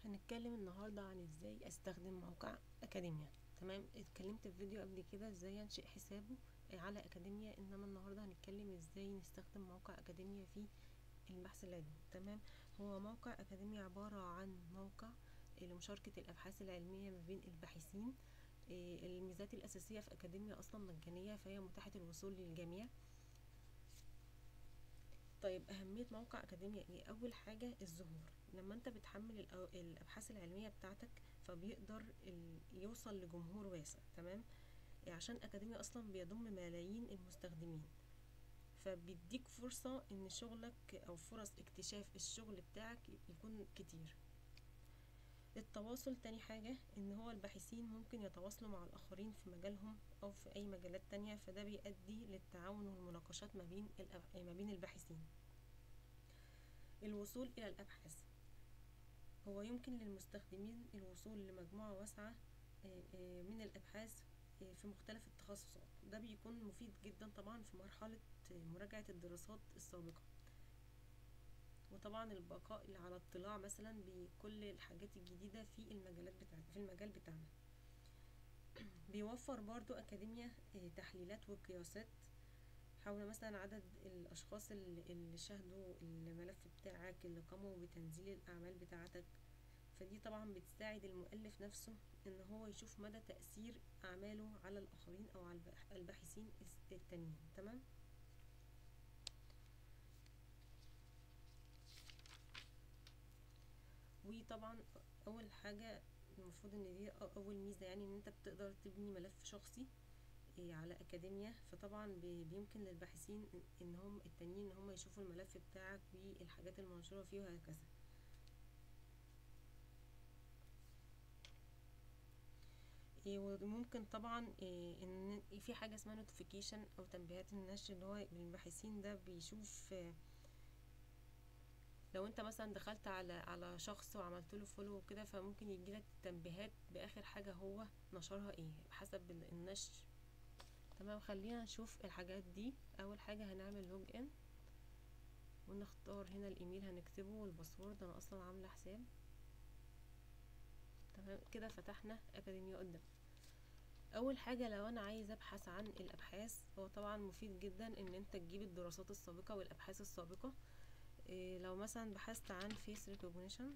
هنتكلم النهاردة عن ازاي استخدم موقع اكاديميا. تمام، اتكلمت في فيديو قبل كده ازاي انشئ حسابه على اكاديميا، انما النهاردة هنتكلم ازاي نستخدم موقع اكاديميا في البحث العلمي. تمام، هو موقع اكاديميا عبارة عن موقع لمشاركة الابحاث العلمية ما بين الباحثين. الميزات الاساسية في اكاديميا اصلا مجانية، فهي متاحة الوصول للجميع. طيب، أهمية موقع أكاديميا ايه؟ أول حاجة الظهور. لما انت بتحمل الأبحاث العلمية بتاعتك فبيقدر يوصل لجمهور واسع. تمام، عشان أكاديميا أصلا بيضم ملايين المستخدمين، فبيديك فرصة ان شغلك أو فرص اكتشاف الشغل بتاعك يكون كتير. التواصل، تاني حاجة ان هو الباحثين ممكن يتواصلوا مع الآخرين في مجالهم أو في أي مجالات تانية، فده بيؤدي للتعاون والمناقشات ما بين الباحثين. الوصول إلى الأبحاث، هو يمكن للمستخدمين الوصول لمجموعة واسعة من الأبحاث في مختلف التخصصات. ده بيكون مفيد جدا طبعا في مرحلة مراجعة الدراسات السابقة، وطبعا البقاء على اطلاع مثلا بكل الحاجات الجديدة في المجال بتاعنا. بيوفر برضو أكاديميا تحليلات وقياسات حول مثلا عدد الأشخاص اللي شاهدوا الملف بتاعك، اللي قاموا بتنزيل الأعمال بتاعتك. فدي طبعا بتساعد المؤلف نفسه ان هو يشوف مدى تأثير اعماله على الاخرين او على الباحثين التانيين. تمام، وطبعا اول حاجة المفروض ان دي اول ميزة، يعني ان انت بتقدر تبني ملف شخصي على اكاديميا. فطبعا بيمكن للباحثين ان هم التانيين ان هم يشوفوا الملف بتاعك والحاجات المنشورة فيه وهكذا. وممكن طبعا ان في حاجة اسمها نوتيفيكيشن او تنبيهات النشر، اللي هو الباحثين ده بيشوف لو انت مثلا دخلت على شخص وعملت له فولو وكده، فممكن يجيلك تنبيهات باخر حاجة هو نشرها ايه حسب النشر. تمام، خلينا نشوف الحاجات دي. اول حاجة هنعمل لوج ان، ونختار هنا الايميل هنكتبه والباسورد. انا اصلا عاملة حساب. تمام كده، فتحنا اكاديمية قدام. اول حاجة لو انا عايز ابحث عن الابحاث، هو طبعا مفيد جدا ان انت تجيب الدراسات السابقة والابحاث السابقة. لو مثلا بحثت عن فيس ريكوجنيشن،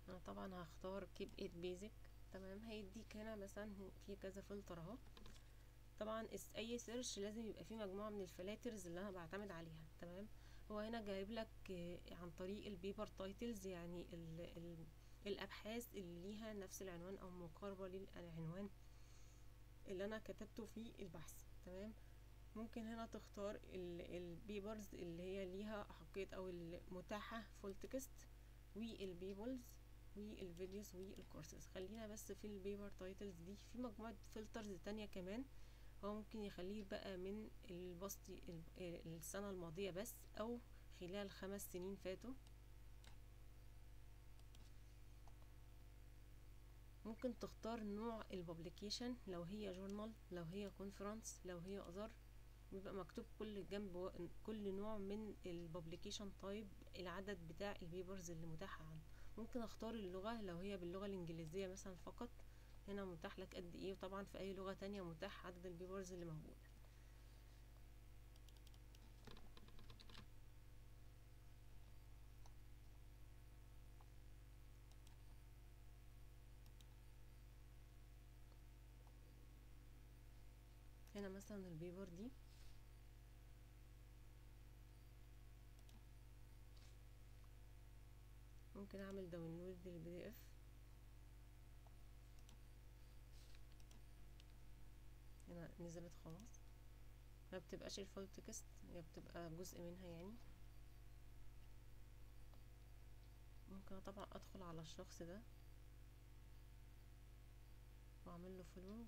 انا طبعا هختار كيب ات بيزك. تمام، هيديك هنا مثلا في كذا فلتر اهو. طبعا اي سيرش لازم يبقى فيه مجموعة من الفلاترز اللي انا بعتمد عليها. تمام، هو هنا جايب لك عن طريق البيبر تايتلز، يعني ال الابحاث اللي ليها نفس العنوان او مقاربة للعنوان اللي انا كتبته في البحث. تمام، ممكن هنا تختار البيبرز اللي هي ليها أحقية أو المتاحة فول تكست، والبيبلز والفيديوز والكورسز. خلينا بس في البيبر تايتلز دي. في مجموعة فلترز تانية كمان، هو ممكن يخليه بقى من البسط السنة الماضية بس، أو خلال 5 سنين فاتوا. ممكن تختار نوع الببليكيشن، لو هي جورنال، لو هي كونفرنس، لو هي أذر. بيبقى مكتوب كل جنب كل نوع من الببليكيشن تايب، العدد بتاع البيبرز اللي متاحة عنه. ممكن اختار اللغة، لو هي باللغة الانجليزية مثلا فقط، هنا متاح لك قد ايه، وطبعا في اي لغة تانية متاح عدد البيبرز اللي موجودة. هنا مثلا البيبر دي ممكن اعمل داونلود للبي دي اف. هنا نزلت خلاص، ما بتبقاش الفول تكست، هي بتبقى جزء منها يعني. ممكن طبعا ادخل على الشخص ده واعمل له فولوينج،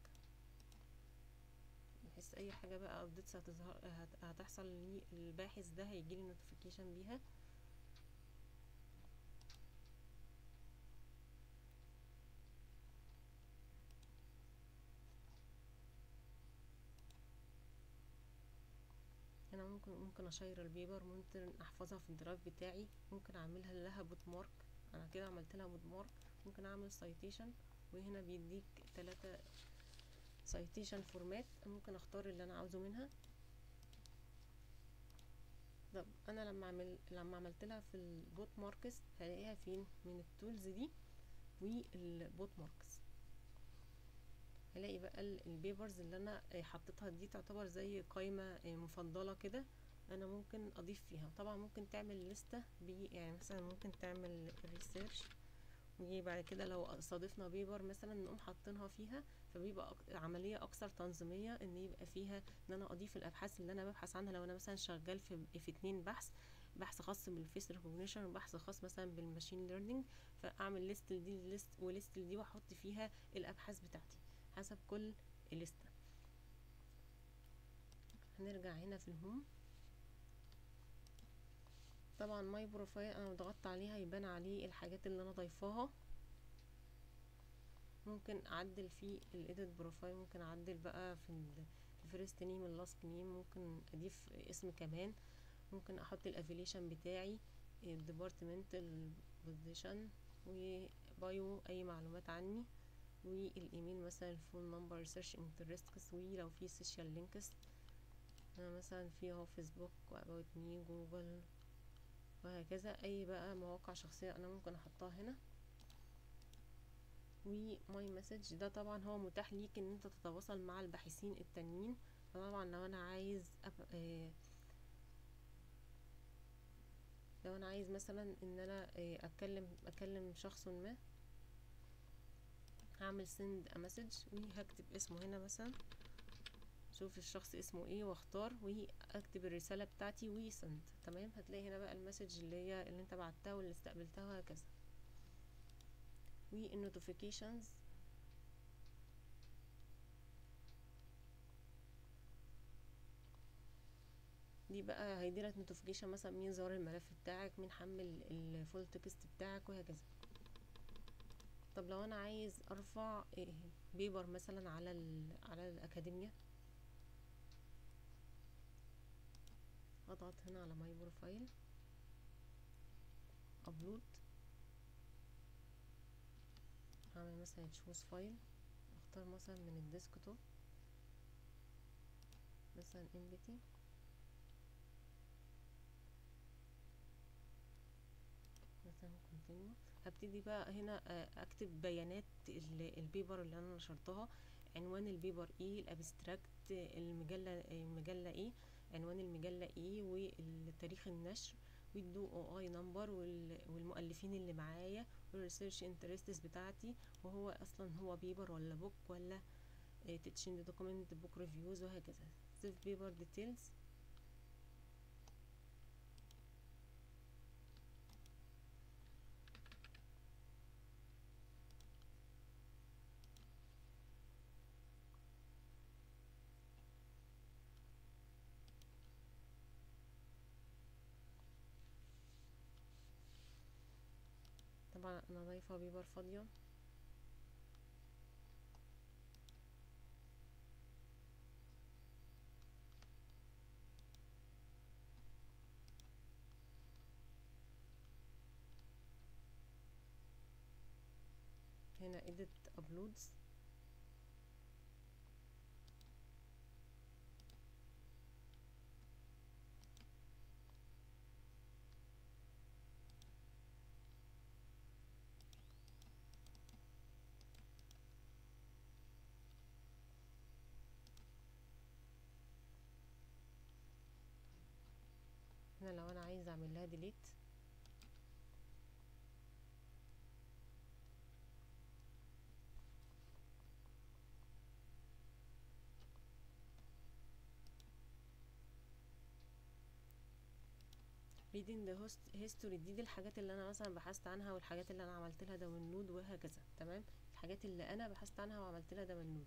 بحيث اي حاجة بقى ابديتس هتظهر هتحصل لي الباحث ده هيجيلي نوتيفيكيشن بيها. هنا ممكن اشير البيبر، ممكن احفظها في الدرايف بتاعي، ممكن اعملها لها بوت مارك. انا كده عملت لها بوت مارك. ممكن اعمل سايتيشن، وهنا بيديك 3 سايتيشن فورمات، ممكن اختار اللي انا عاوزه منها. طب انا لما عملت لها في البوت ماركس هلاقيها فين؟ من التولز دي والبوت ماركس. هلاقي بقى البيبرز اللي انا حطيتها دي تعتبر زي قائمة مفضلة كده، انا ممكن اضيف فيها. طبعا ممكن تعمل لستة يعني مثلا ممكن تعمل ريسيرش، وبعد كده لو صادفنا بيبر مثلا نقوم حاطينها فيها، فبيبقى عملية اكثر تنظيمية، ان يبقى فيها ان انا اضيف الابحاث اللي انا ببحث عنها. لو انا مثلا شغال في 2 بحث خاص بالفيس ريكوجنيشن، وبحث خاص مثلا بالماشين ليرنينج، فاعمل ليست لدي وليست لدي، واحط فيها الابحاث بتاعتي حسب كل لستة. هنرجع هنا في الهوم. طبعا ماي بروفايل انا ضغطت عليها يبان عليه الحاجات اللي انا ضايفاها. ممكن اعدل في الايديت بروفايل، ممكن اعدل بقى في الفيرست نيم اللاست نيم، ممكن اضيف اسم كمان، ممكن احط الافيليشن بتاعي، الديبارتمنتال بوزيشن، وبايو اي معلومات عني، والايميل مثلا الفون نمبر، سيرش انترستس، ولو في سوشيال لينكس انا مثلا فيها فيسبوك واباوت مي جوجل وهكذا. اي بقى مواقع شخصية انا ممكن احطها هنا. وماي مسج ده طبعا هو متاح ليك ان انت تتواصل مع الباحثين التانيين. فطبعا لو انا عايز مثلا ان انا اكلم شخص ما، هعمل send a message وهكتب اسمه هنا مثلا، شوف الشخص اسمه ايه واختار، واكتب الرسالة بتاعتي وسند. تمام، هتلاقي هنا بقى المسج اللي انت بعتها واللي استقبلتها وهكذا. والنوتيفيكيشنز دي بقى هيديلك نوتيفيكيشن مثلا مين زار الملف بتاعك، مين حمل الفول تكست بتاعك وهكذا. طب لو انا عايز ارفع بيبر مثلا على الاكاديمية، اضغط هنا على ماي بروفايل، ابلود، هعمل مثلا تشوز فايل، اختار مثلا من الديسكتوب مثلا امبتي، مثلا كونتينيو. هبتدي بقى هنا اكتب بيانات البيبر اللي انا نشرتها، عنوان البيبر ايه، الابستراكت، المجلة ايه، عنوان المجلة ايه، والتاريخ النشر، والدو او اي نمبر، والمؤلفين اللي معايا، والريسيرش انترستس بتاعتي، وهو اصلا هو بيبر ولا بوك ولا تيتشنج دوكيمنت، بوك ريفيوز وهكذا. سيف بيبر ديتيلز. طبعا انا ضايفه بيبر فاضيه. هنا edit uploads، هنا لو انا عايزه اعمل لها delete، reading the history، دي الحاجات اللي انا مثلا بحثت عنها، والحاجات اللي انا عملت لها داونلود وهكذا. تمام، الحاجات اللي انا بحثت عنها وعملت لها داونلود.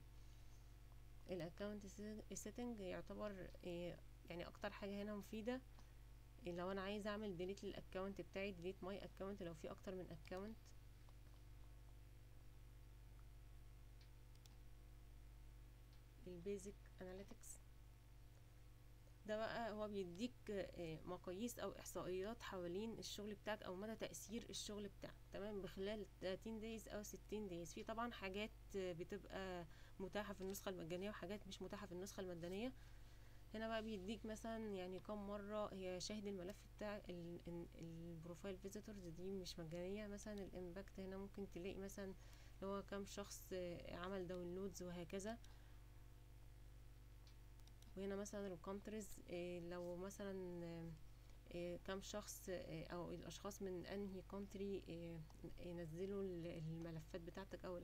الاكونت سيتنج يعتبر يعني اكتر حاجه هنا مفيده. لو انا عايزه اعمل ديليت للاكونت بتاعي، ديليت ماي اكونت لو في اكتر من اكونت. البيزك اناليتكس، ده بقى هو بيديك مقاييس او احصائيات حوالين الشغل بتاعك او مدى تأثير الشغل بتاعك، تمام، بخلال 30 دايز او 60 دايز. في طبعا حاجات بتبقى متاحة في النسخة المجانية وحاجات مش متاحة في النسخة المجانية. هنا بقى بيديك مثلا يعني كم مرة هي شاهد الملف بتاع البروفايل فيزيتورز، دي مش مجانية. مثلا الامباكت هنا ممكن تلاقي مثلا اللي هو كم شخص عمل داونلودز وهكذا. وهنا مثلا الكونتريز، لو مثلا كم شخص او الاشخاص من انهي كونتري ينزلوا الملفات بتاعتك او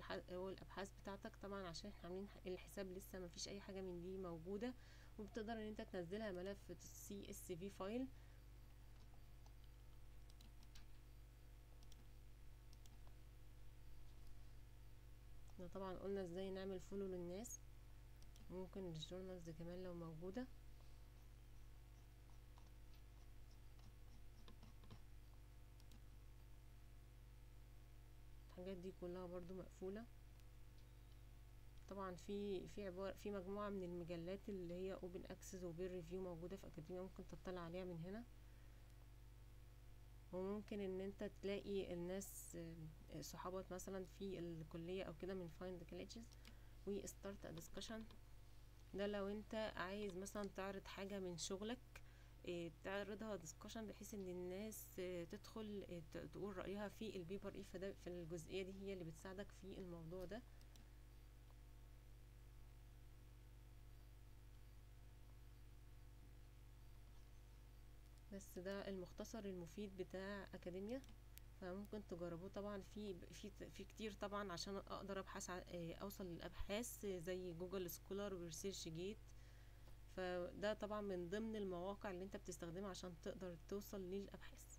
الابحاث بتاعتك. طبعا عشان احنا عاملين الحساب لسه ما فيش اي حاجه من دي موجوده، وبتقدر ان انت تنزلها ملف CSV فايل. احنا طبعا قلنا ازاي نعمل فولو للناس، ممكن الجورنالز كمان لو موجوده. الحاجات دي كلها برضو مقفوله. طبعا في مجموعه من المجلات اللي هي اوبن اكسس وبير ريفيو موجوده في اكاديميا، ممكن تطلع عليها من هنا. وممكن ان انت تلاقي الناس صحابك مثلا في الكلية او كده من find colleges و start a discussion. ده لو انت عايز مثلا تعرض حاجة من شغلك، تعرضها discussion بحيث ان الناس تدخل تقول رأيها في البيبر ايه. فده في الجزئية دي هي اللي بتساعدك في الموضوع ده. بس ده المختصر المفيد بتاع اكاديميا، فممكن تجربوه. طبعا في كتير طبعا عشان اقدر ابحث اوصل للابحاث زي جوجل سكولر وريسيرش جيت. فده طبعا من ضمن المواقع اللي انت بتستخدمها عشان تقدر توصل للابحاث.